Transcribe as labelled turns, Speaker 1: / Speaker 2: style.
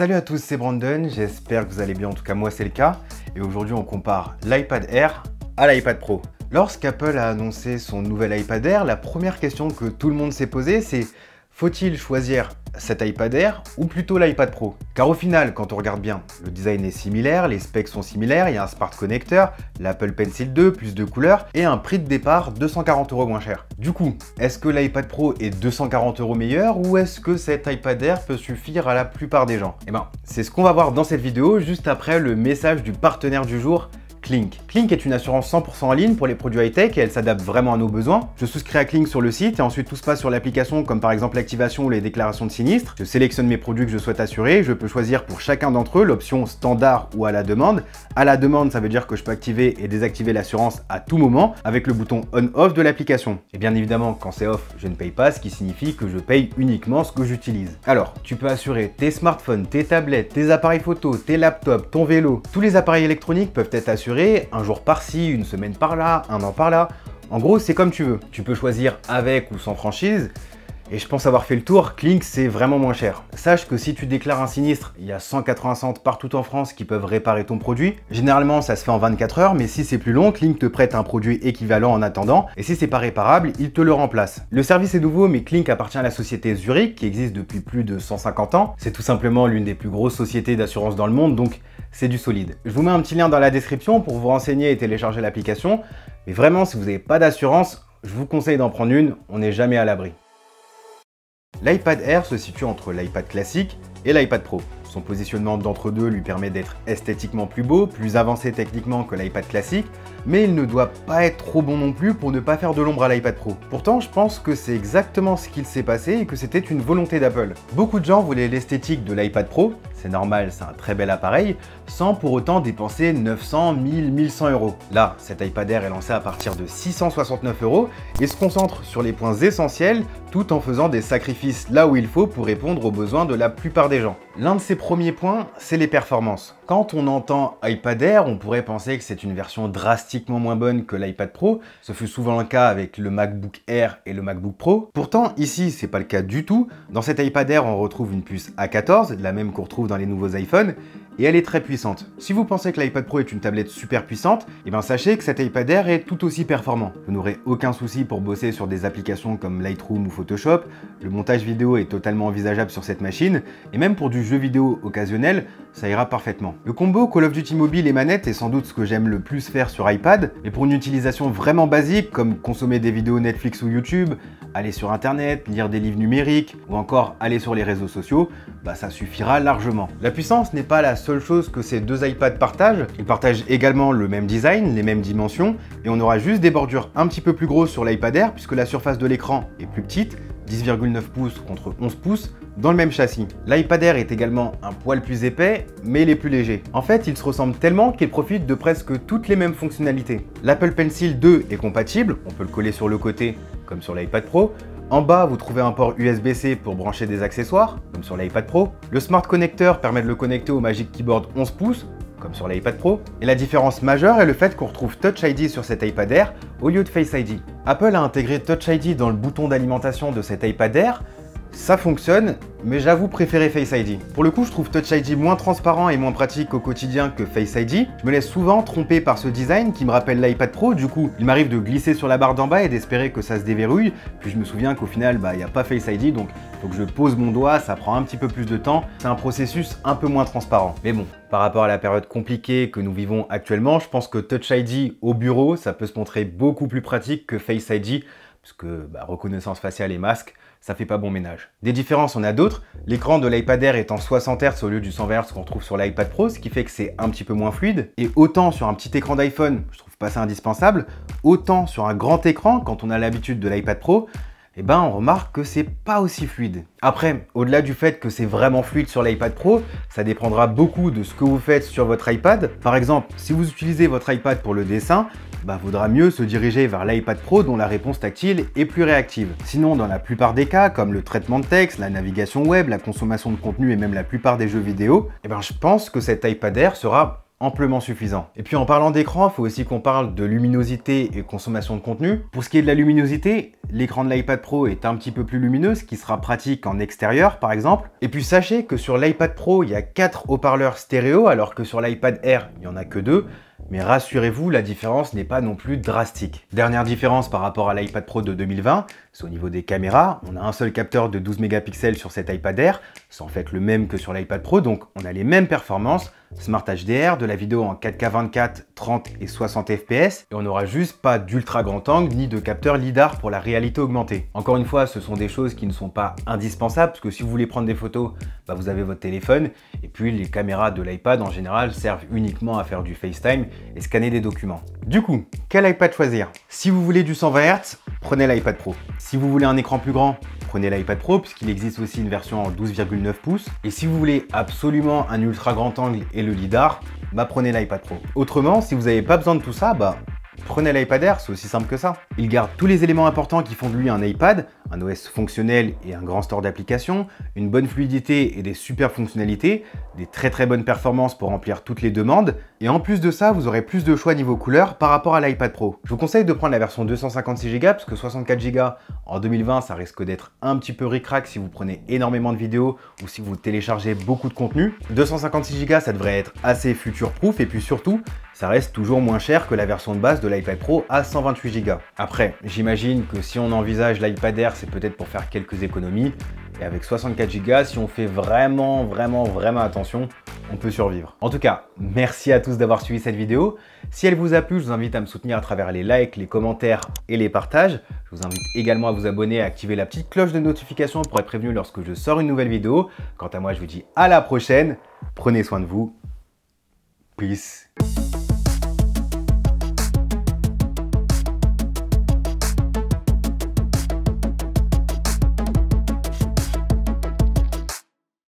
Speaker 1: Salut à tous, c'est Brandon, j'espère que vous allez bien, en tout cas moi c'est le cas. Et aujourd'hui on compare l'iPad Air à l'iPad Pro. Lorsqu'Apple a annoncé son nouvel iPad Air, la première question que tout le monde s'est posée c'est: faut-il choisir cet iPad Air ou plutôt l'iPad Pro? Car au final, quand on regarde bien, le design est similaire, les specs sont similaires, il y a un Smart Connector, l'Apple Pencil 2, plus de couleurs, et un prix de départ 240 € moins cher. Du coup, est-ce que l'iPad Pro est 240 € meilleur ou est-ce que cet iPad Air peut suffire à la plupart des gens? Eh ben, c'est ce qu'on va voir dans cette vidéo, juste après le message du partenaire du jour, Clink. Clink est une assurance 100% en ligne pour les produits high-tech et elle s'adapte vraiment à nos besoins. Je souscris à Clink sur le site et ensuite tout se passe sur l'application, comme par exemple l'activation ou les déclarations de sinistre. Je sélectionne mes produits que je souhaite assurer, je peux choisir pour chacun d'entre eux l'option standard ou à la demande. À la demande, ça veut dire que je peux activer et désactiver l'assurance à tout moment avec le bouton on-off de l'application. Et bien évidemment, quand c'est off, je ne paye pas, ce qui signifie que je paye uniquement ce que j'utilise. Alors, tu peux assurer tes smartphones, tes tablettes, tes appareils photo, tes laptops, ton vélo. Tous les appareils électroniques peuvent être assurés un jour par-ci, une semaine par-là, un an par-là. En gros, c'est comme tu veux. Tu peux choisir avec ou sans franchise. Et je pense avoir fait le tour, Clink c'est vraiment moins cher. Sache que si tu déclares un sinistre, il y a 180 centres partout en France qui peuvent réparer ton produit. Généralement ça se fait en 24 heures, mais si c'est plus long, Clink te prête un produit équivalent en attendant, et si c'est pas réparable, il te le remplace. Le service est nouveau, mais Clink appartient à la société Zurich, qui existe depuis plus de 150 ans. C'est tout simplement l'une des plus grosses sociétés d'assurance dans le monde, donc c'est du solide. Je vous mets un petit lien dans la description pour vous renseigner et télécharger l'application, mais vraiment si vous n'avez pas d'assurance, je vous conseille d'en prendre une, on n'est jamais à l'abri. L'iPad Air se situe entre l'iPad classique et l'iPad Pro. Son positionnement d'entre-deux lui permet d'être esthétiquement plus beau, plus avancé techniquement que l'iPad classique, mais il ne doit pas être trop bon non plus pour ne pas faire de l'ombre à l'iPad Pro. Pourtant, je pense que c'est exactement ce qu'il s'est passé et que c'était une volonté d'Apple. Beaucoup de gens voulaient l'esthétique de l'iPad Pro, c'est normal, c'est un très bel appareil, sans pour autant dépenser 900, 1000, 1100 €. Là, cet iPad Air est lancé à partir de 669 € et se concentre sur les points essentiels tout en faisant des sacrifices là où il faut pour répondre aux besoins de la plupart des gens. L'un de ces premiers points, c'est les performances. Quand on entend iPad Air, on pourrait penser que c'est une version drastiquement moins bonne que l'iPad Pro. Ce fut souvent le cas avec le MacBook Air et le MacBook Pro. Pourtant, ici, c'est pas le cas du tout. Dans cet iPad Air, on retrouve une puce A14, la même qu'on retrouve dans les nouveaux iPhones, et elle est très puissante. Si vous pensez que l'iPad Pro est une tablette super puissante, eh bien sachez que cet iPad Air est tout aussi performant. Vous n'aurez aucun souci pour bosser sur des applications comme Lightroom ou Photoshop, le montage vidéo est totalement envisageable sur cette machine, et même pour du jeu vidéo occasionnel, ça ira parfaitement. Le combo Call of Duty mobile et manette est sans doute ce que j'aime le plus faire sur iPad, mais pour une utilisation vraiment basique, comme consommer des vidéos Netflix ou YouTube, aller sur internet, lire des livres numériques, ou encore aller sur les réseaux sociaux, bah ça suffira largement. La puissance n'est pas la seule chose que ces deux iPads partagent. Ils partagent également le même design, les mêmes dimensions, et on aura juste des bordures un petit peu plus grosses sur l'iPad Air, puisque la surface de l'écran est plus petite, 10,9 pouces contre 11 pouces, dans le même châssis. L'iPad Air est également un poil plus épais, mais il est plus léger. En fait, ils se ressemblent tellement qu'ils profitent de presque toutes les mêmes fonctionnalités. L'Apple Pencil 2 est compatible, on peut le coller sur le côté, comme sur l'iPad Pro. En bas, vous trouvez un port USB-C pour brancher des accessoires, comme sur l'iPad Pro. Le Smart Connector permet de le connecter au Magic Keyboard 11 pouces, comme sur l'iPad Pro. Et la différence majeure est le fait qu'on retrouve Touch ID sur cet iPad Air au lieu de Face ID. Apple a intégré Touch ID dans le bouton d'alimentation de cet iPad Air. Ça fonctionne, mais j'avoue préférer Face ID. Pour le coup, je trouve Touch ID moins transparent et moins pratique au quotidien que Face ID. Je me laisse souvent tromper par ce design qui me rappelle l'iPad Pro. Du coup, il m'arrive de glisser sur la barre d'en bas et d'espérer que ça se déverrouille. Puis je me souviens qu'au final, il n'y a pas Face ID, donc il faut que je pose mon doigt, ça prend un petit peu plus de temps. C'est un processus un peu moins transparent. Mais bon, par rapport à la période compliquée que nous vivons actuellement, je pense que Touch ID au bureau, ça peut se montrer beaucoup plus pratique que Face ID, parce que reconnaissance faciale et masque, ça fait pas bon ménage. Des différences, on a d'autres. L'écran de l'iPad Air est en 60 Hz au lieu du 120 Hz qu'on retrouve sur l'iPad Pro, ce qui fait que c'est un petit peu moins fluide. Et autant sur un petit écran d'iPhone, je trouve pas ça indispensable, autant sur un grand écran, quand on a l'habitude de l'iPad Pro, eh ben on remarque que c'est pas aussi fluide. Après, au-delà du fait que c'est vraiment fluide sur l'iPad Pro, ça dépendra beaucoup de ce que vous faites sur votre iPad. Par exemple, si vous utilisez votre iPad pour le dessin, vaudra mieux se diriger vers l'iPad Pro dont la réponse tactile est plus réactive. Sinon, dans la plupart des cas, comme le traitement de texte, la navigation web, la consommation de contenu et même la plupart des jeux vidéo, je pense que cet iPad Air sera amplement suffisant. Et puis en parlant d'écran, il faut aussi qu'on parle de luminosité et consommation de contenu. Pour ce qui est de la luminosité, l'écran de l'iPad Pro est un petit peu plus lumineux, ce qui sera pratique en extérieur par exemple. Et puis sachez que sur l'iPad Pro, il y a 4 haut-parleurs stéréo, alors que sur l'iPad Air, il n'y en a que 2. Mais rassurez-vous, la différence n'est pas non plus drastique. Dernière différence par rapport à l'iPad Pro de 2020, c'est au niveau des caméras. On a un seul capteur de 12 mégapixels sur cet iPad Air, c'est en fait le même que sur l'iPad Pro, donc on a les mêmes performances. Smart HDR, de la vidéo en 4K 24, 30 et 60 fps, et on n'aura juste pas d'ultra grand angle ni de capteur LiDAR pour la réalité augmentée. Encore une fois, ce sont des choses qui ne sont pas indispensables, parce que si vous voulez prendre des photos, vous avez votre téléphone, et puis les caméras de l'iPad en général servent uniquement à faire du FaceTime et scanner des documents. Du coup, quel iPad choisir? Si vous voulez du 120 Hz, prenez l'iPad Pro. Si vous voulez un écran plus grand, prenez l'iPad Pro, puisqu'il existe aussi une version en 12,9 pouces. Et si vous voulez absolument un ultra grand angle et le LiDAR, prenez l'iPad Pro. Autrement, si vous n'avez pas besoin de tout ça, prenez l'iPad Air, c'est aussi simple que ça. Il garde tous les éléments importants qui font de lui un iPad, un OS fonctionnel et un grand store d'applications, une bonne fluidité et des super fonctionnalités, des très bonnes performances pour remplir toutes les demandes, et en plus de ça, vous aurez plus de choix niveau couleur par rapport à l'iPad Pro. Je vous conseille de prendre la version 256 Go, parce que 64 Go en 2020, ça risque d'être un petit peu ric-rac si vous prenez énormément de vidéos ou si vous téléchargez beaucoup de contenu. 256 Go, ça devrait être assez future-proof, et puis surtout, ça reste toujours moins cher que la version de base de l'iPad Pro à 128 Go. Après, j'imagine que si on envisage l'iPad Air, c'est peut-être pour faire quelques économies. Et avec 64 Go, si on fait vraiment attention, on peut survivre. En tout cas, merci à tous d'avoir suivi cette vidéo. Si elle vous a plu, je vous invite à me soutenir à travers les likes, les commentaires et les partages. Je vous invite également à vous abonner et à activer la petite cloche de notification pour être prévenu lorsque je sors une nouvelle vidéo. Quant à moi, je vous dis à la prochaine. Prenez soin de vous. Peace.